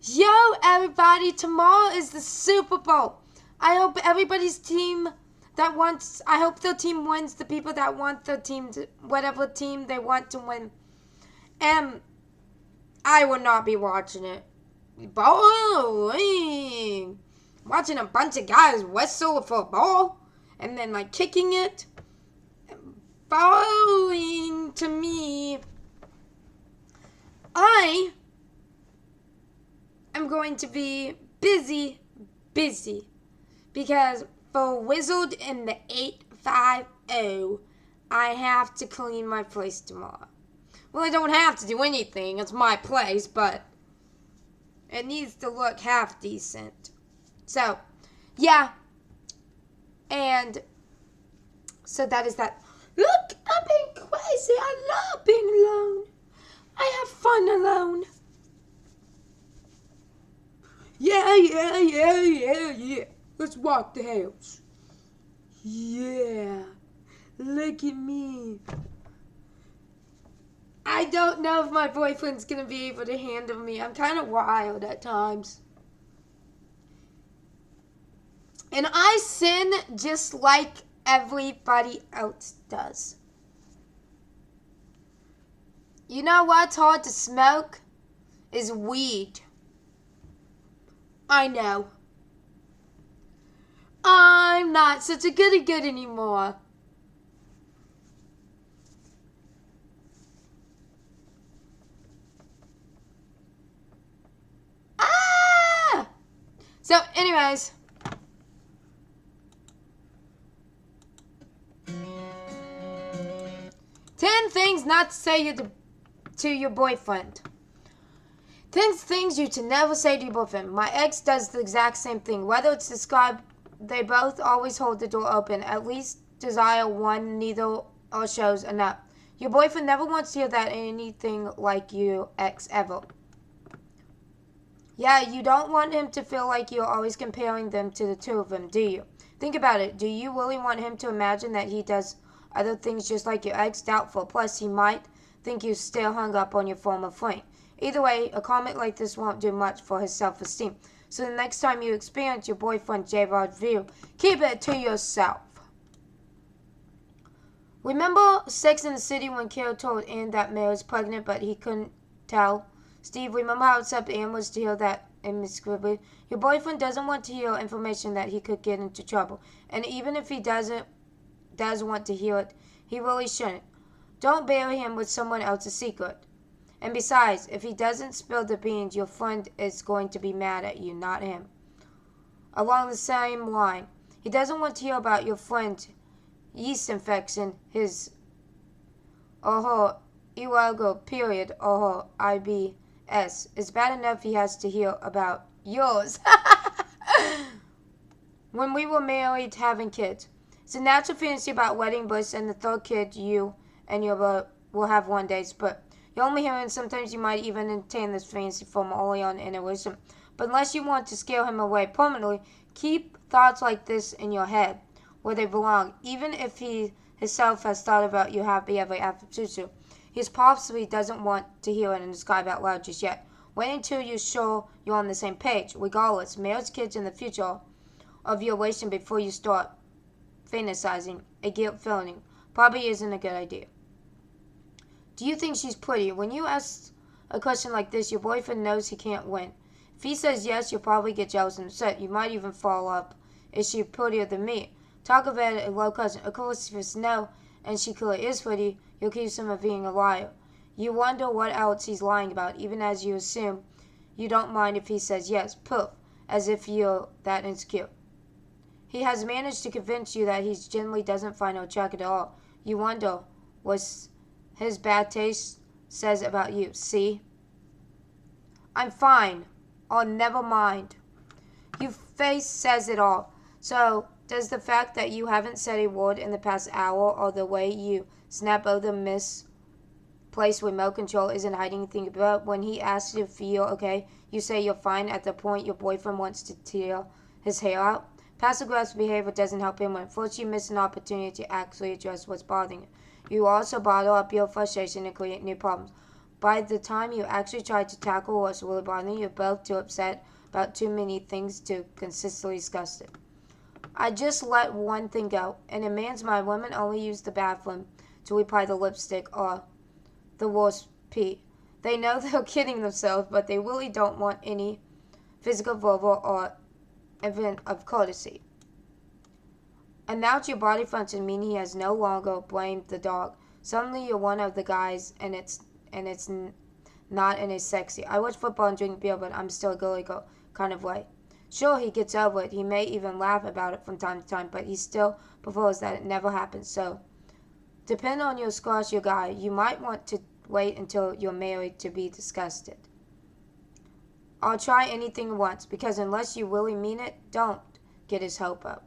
Yo, everybody, tomorrow is the Super Bowl. I hope everybody's team I hope the team wins, the people that want the team to, whatever team they want to win. And I will not be watching it. Bowling. Watching a bunch of guys whistle for a ball and then like kicking it. Bowling to me. I am going to be busy because for Wizard in the 850, I have to clean my place tomorrow. Well, I don't have to do anything. It's my place, but it needs to look half decent. So, yeah. And so that is that. Look, I'm being crazy. I love being alone. I have fun alone. Yeah. Let's walk the house. Yeah. Look at me. I don't know if my boyfriend's gonna be able to handle me. I'm kind of wild at times. And I sin just like everybody else does. You know what's hard to smoke? Is weed. I know. I'm not such a goody good anymore. Ah! So, anyways. Ten things not to say to your boyfriend. 10 things you should never say to your boyfriend. My ex does the exact same thing. Whether it's described, they both always hold the door open. At least desire one, neither or shows enough. Your boyfriend never wants to hear that anything like your ex ever. Yeah, you don't want him to feel like you're always comparing them to the two of them, do you? Think about it. Do you really want him to imagine that he does other things just like your ex? Doubtful. Plus, he might think you're still hung up on your former flame. Either way, a comment like this won't do much for his self-esteem. So the next time you experience your boyfriend's J-Rod view, keep it to yourself. Remember Sex and the City when Carol told Ann that Mary was pregnant but he couldn't tell? Steve, remember how upset Ann was to hear that in Miss Squibbly? Your boyfriend doesn't want to hear information that he could get into trouble. And even if he does want to hear it, he really shouldn't. Don't bury him with someone else's secret. And besides, if he doesn't spill the beans, your friend is going to be mad at you, not him. Along the same line, he doesn't want to hear about your friend's yeast infection, his or her illegal period, or her IBS. It's bad enough he has to hear about yours. When we were married, having kids. It's a natural fantasy about wedding bliss and the third kid you and your will have one day, but you're only hearing sometimes you might even entertain this fantasy from early on in a relationship. But unless you want to scare him away permanently, keep thoughts like this in your head, where they belong. Even if he himself has thought about you happy ever after Tutu, he possibly doesn't want to hear it and describe out loud just yet. Wait until you're sure you're on the same page. Regardless, marriage, kids, in the future of your relation before you start fantasizing a guilt feeling probably isn't a good idea. Do you think she's pretty? When you ask a question like this, your boyfriend knows he can't win. If he says yes, you'll probably get jealous and upset. You might even follow up. Is she prettier than me? Talk about it a low cousin. Of course, if it's no, and she clearly is pretty, you'll accuse him of being a liar. You wonder what else he's lying about, even as you assume you don't mind if he says yes. Poof, as if you're that insecure. He has managed to convince you that he generally doesn't find her attractive at all. You wonder what's his bad taste says about you. See? I'm fine. Oh, never mind. Your face says it all. So, does the fact that you haven't said a word in the past hour or the way you snap over the misplaced remote control isn't hiding anything about when he asks you if you're okay, you say you're fine at the point your boyfriend wants to tear his hair out? Passive-aggressive behavior doesn't help him when first you miss an opportunity to actually address what's bothering you. You also bottle up your frustration and create new problems. by the time you actually try to tackle what's really bothering you, you're both too upset about too many things to consistently discuss it. I just let one thing go. In a man's mind, women only use the bathroom to apply the lipstick or the worst pee. They know they're kidding themselves, but they really don't want any physical, verbal, or event of courtesy. Announce your body function, meaning he has no longer blamed the dog. Suddenly you're one of the guys, and it's not in a sexy, I watch football and drink beer, but I'm still a girly girl kind of way. Sure, he gets over it. He may even laugh about it from time to time, but he still prefers that it never happens. So, depending on your squash your guy, you might want to wait until you're married to be disgusted. I'll try anything once, because unless you really mean it, don't get his hope up.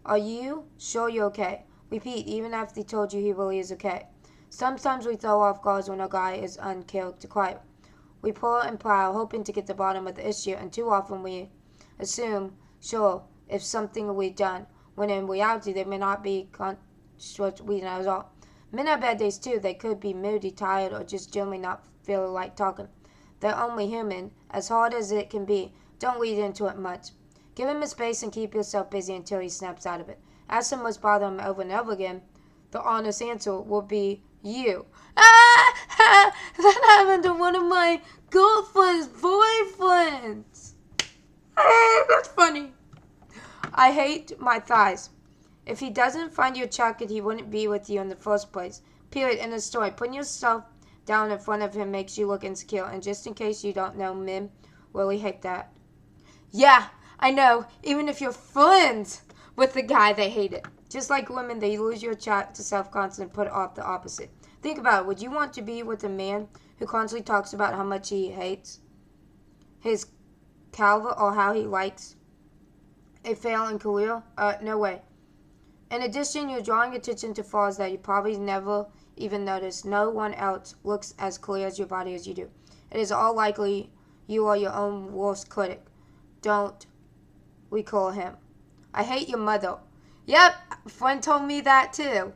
Are you sure you're okay? Repeat, even after he told you he really is okay. Sometimes we throw off guards when a guy is uncharacteristic. We pull and prowl, hoping to get to the bottom of the issue, and too often we assume, sure, if something we've done, when in reality they may not be conscious we know at all. Men have bad days too. They could be moody, tired, or just generally not feeling like talking. They're only human, as hard as it can be. Don't read into it much. Give him his space and keep yourself busy until he snaps out of it. Ask him what's bothering him over and over again. The honest answer will be you. That happened to one of my girlfriend's boyfriends. That's funny. I hate my thighs. If he doesn't find you attractive, he wouldn't be with you in the first place. Period. End of story. Putting yourself down in front of him makes you look insecure. And just in case you don't know, men really hate that. Yeah, I know. Even if you're friends with the guy, they hate it. Just like women, they lose your chat to self-confidence and put off the opposite. Think about it. Would you want to be with a man who constantly talks about how much he hates his calva or how he likes a failing career? No way. In addition, you're drawing attention to flaws that you probably never even noticed. No one else looks as clear as your body as you do. It is all likely you are your own worst critic. Don't recall him. I hate your mother. Yep, a friend told me that too.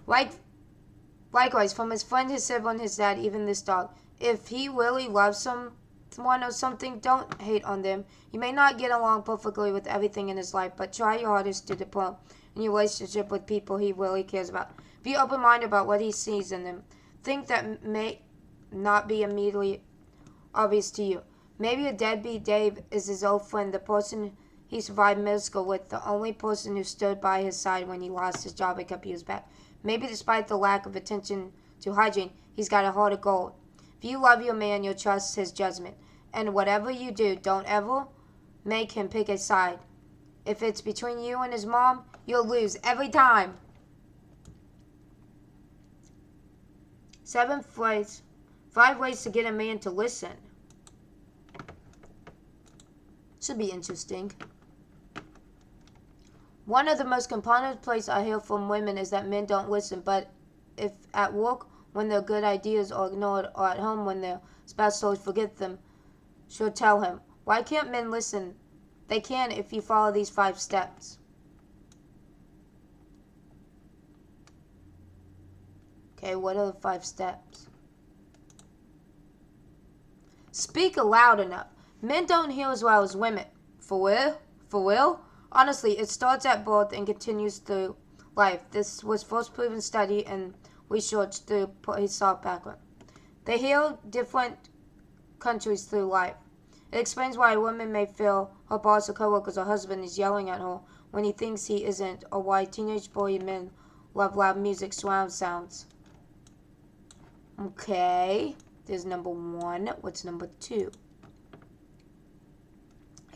Likewise, from his friend, his sibling, his dad, even this dog. If he really loves someone or something, don't hate on them. You may not get along perfectly with everything in his life, but try your hardest to develop in your relationship with people he really cares about. Be open-minded about what he sees in them. Think that may not be immediately obvious to you. Maybe a deadbeat Dave is his old friend, the person he survived middle school with, the only person who stood by his side when he lost his job a couple years back. Maybe despite the lack of attention to hygiene, he's got a heart of gold. If you love your man, you'll trust his judgment. And whatever you do, don't ever make him pick a side. If it's between you and his mom, you'll lose every time. 7th phrase. 5 ways to get a man to listen. Should be interesting. One of the most common places I hear from women is that men don't listen, but if at work when their good ideas are ignored or at home when their spouse always forgets them, she'll tell him, why can't men listen? They can if you follow these 5 steps. Okay, what are the 5 steps? Speak loud enough. Men don't hear as well as women. For real? For real? Honestly, it starts at birth and continues through life. This was first proven study and research through his South background. They hear different countries through life. It explains why a woman may feel her boss or coworkers or husband is yelling at her when he thinks he isn't, or why teenage boy men love loud music surround sounds. Okay, there's number 1. What's number 2?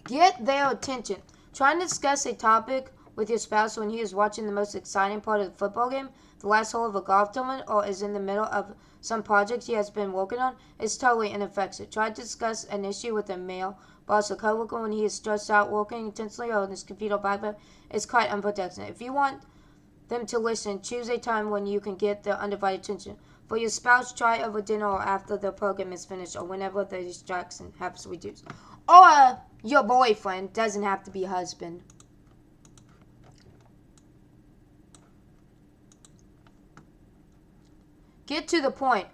Get their attention. Try to discuss a topic with your spouse when he is watching the most exciting part of the football game, the last hole of a golf tournament, or is in the middle of some project he has been working on. It's totally ineffective. Try to discuss an issue with a male boss or coworker when he is stressed out, working intensely, or on his computer backpack. It's quite unprotected. If you want them to listen, choose a time when you can get their undivided attention. For your spouse, try over dinner or after the program is finished, or whenever the distraction has reduced. Or your boyfriend, doesn't have to be husband. Get to the point.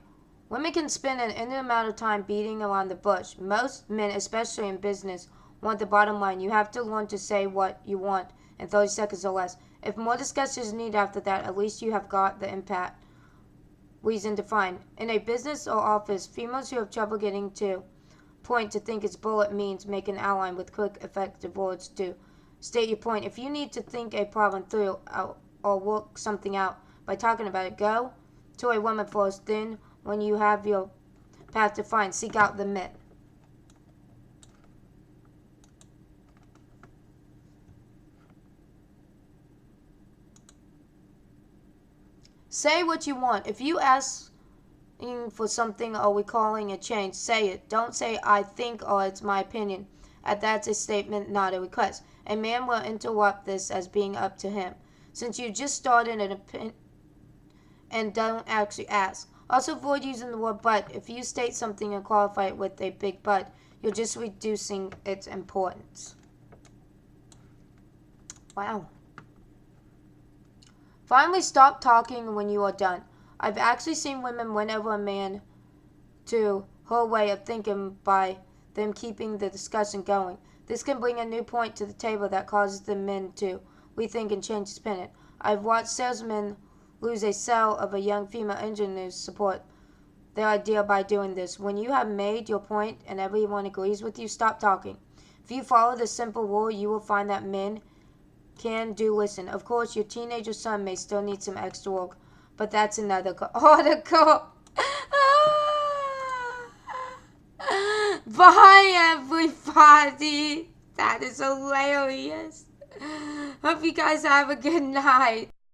Women can spend an infinite amount of time beating around the bush. Most men, especially in business, want the bottom line. You have to learn to say what you want in 30 seconds or less. If more discussion is needed after that, at least you have got the impact reason defined. In a business or office, females who have trouble getting to point to think its bullet means make an outline with quick, effective words to state your point. If you need to think a problem through or work something out by talking about it, go to a woman first. Then, when you have your path defined, seek out the myth. Say what you want. If you ask for something or recalling a change, say it. Don't say I think or it's my opinion. That's a statement, not a request. A man will interrupt this as being up to him. Since you just started an opinion and don't actually ask. Also avoid using the word but. If you state something and qualify it with a big but, you're just reducing its importance. Wow. Finally, stop talking when you are done. I've actually seen women win over a man to her way of thinking by them keeping the discussion going. This can bring a new point to the table that causes the men to rethink and change his opinion. I've watched salesmen lose a sale of a young female engineer support their idea by doing this. When you have made your point and everyone agrees with you, stop talking. If you follow this simple rule, you will find that men can do listen. Of course, your teenager son may still need some extra work, but that's another article. Bye, everybody. That is hilarious. Hope you guys have a good night.